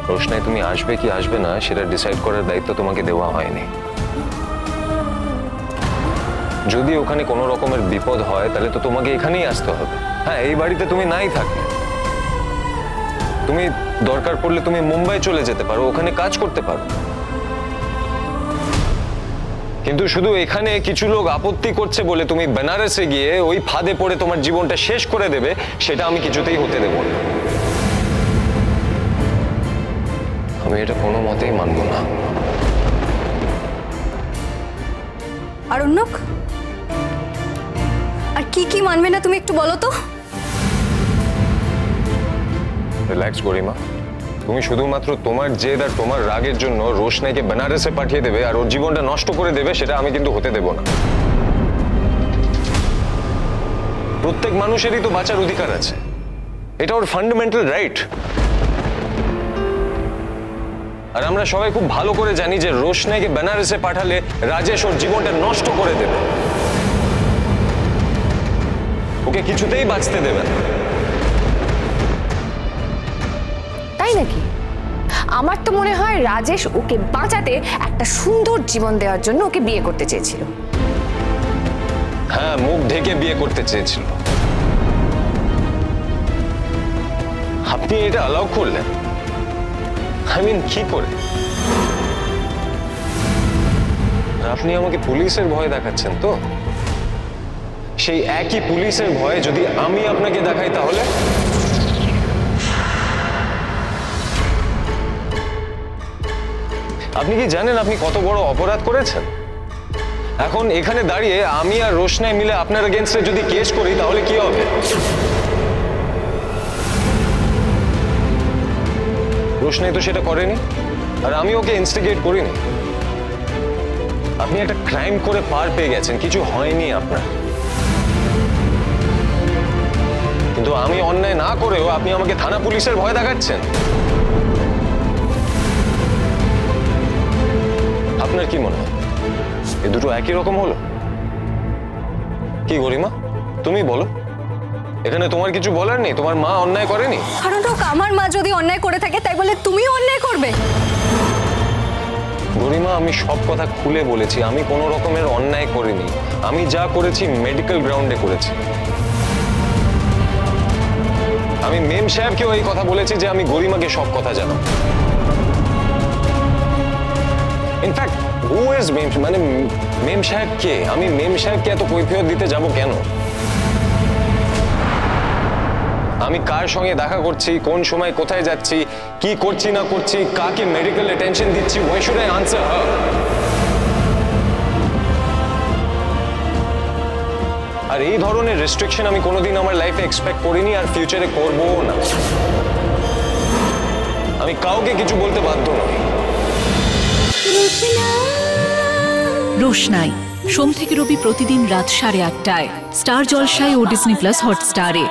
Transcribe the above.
রোশনাই তুমি আসবে কি আসবে না সেটা ডিসাইড করার দায়িত্ব তোমাকে দেওয়া হয়নি। যদি ওখানে কোনো রকমের বিপদ হয় তাহলে তো তোমাকে এখানেই আসতে হবে। হ্যাঁ, এই বাড়িতে তুমি নাই থাকে, তুমি দরকার পড়লে তুমি মুম্বাই চলে যেতে পারো, ওখানে কাজ করতে পারো। কিন্তু শুধু এখানে কিছু লোক আপত্তি করছে বলে তুমি বেনারসে গিয়ে ওই ফাঁদে পড়ে তোমার জীবনটা শেষ করে দেবে, সেটা আমি কিছুতেই হতে দেব না। আমি এটা কোনো মতেই মানব না। আরণ্যক, আর কি কি মানবে না তুমি একটু বলো তো। রিল্যাক্স গরিমা, তুমি শুধুমাত্র তোমার জেদ আর তোমার রাগের জন্য রোশনাইকে বেনারসে পাঠিয়ে দেবে আর ওর জীবনটা নষ্ট করে দেবে, সেটা আমি কিন্তু হতে দেব না। প্রত্যেক মানুষেরই তো বাঁচার অধিকার আছে, এটা ওর ফান্ডামেন্টাল রাইট। আর আমরা সবাই খুব ভালো করে জানি যে রোশনাইকে বেনারসে পাঠালে রাজেশ ওর জীবনটা নষ্ট করে দেবে, ওকে কিছুতেই বাঁচতে দেবে না। তাই নাকি? আমার তো মনে হয় রাজেশ ওকে বাঁচাতে একটা সুন্দর জীবন দেওয়ার জন্য ওকে বিয়ে করতে চেয়েছিল। হ্যাঁ, মুখ ঢেকে বিয়ে করতে চেয়েছিল। আপনি এটা অ্যালাউ করলেন? আই মিন, কি করে? আপনি আমাকে পুলিশের ভয় দেখাচ্ছেন তো? সেই একই পুলিশের ভয় যদি আমি আপনাকে দেখাই তাহলে? আপনি কি জানেন আপনি কত বড় অপরাধ করেছেন? এখন এখানে দাঁড়িয়ে আমি আর রোশনাই মিলে আপনার এগেইনস্টে যদি কেস করি তাহলে কি হবে? রোশনাই তো সেটা করেনি, আর আমি ওকে ইনস্টিগেট করিনি। আপনি একটা ক্রাইম করে পার পেয়ে গেছেন, কিছু হয়নি আপনার। কিন্তু আমি অন্যায় না করেও আপনি আমাকে থানা পুলিশের ভয় দেখাচ্ছেন। আপনার কি মনে হয় এই দুটো একই রকম হলো? কি গরিমা, তুমি বলো, এখানে তোমার কিছু বলার নেই? তোমার মা অন্যায় করেনি? আরণ্যক, আমার মা যদি অন্যায় করে থাকে তাই বলে তুমিও অন্যায় করবে? গরিমা, আমি সব কথা খুলে বলেছি, আমি কোনো রকমের অন্যায় করিনি। আমি যা করেছি মেডিকেল গ্রাউন্ডে করেছি। আমি মেম সাহেবকেও এই কথা বলেছি যে আমি গরিমাকে সব কথা জানাবো। ইনফ্যাক্ট হু ইজ মেম, মানে মেম সাহেব কে? আমি মেম সাহেবকে এত কৈফিয়ত দিতে যাব কেন? আমি কার সঙ্গে দেখা করছি, কোন সময় কোথায় যাচ্ছি, কি করছি না করছি, কাকে মেডিকেল অ্যাটেনশন দিচ্ছি, why should I answer her? আর এই ধরনের রেস্ট্রিকশন আমি কোনোদিন আমার লাইফে এক্সপেক্ট করিনি আর ফিউচারে করবও না। আমি কাউকে কিছু বলতে বাধ্য নই। রোশনাই সোম থেকে রবি প্রতিদিন রাত 8:30টায় স্টার জলসায় ও ডিজনি প্লাস হটস্টারে।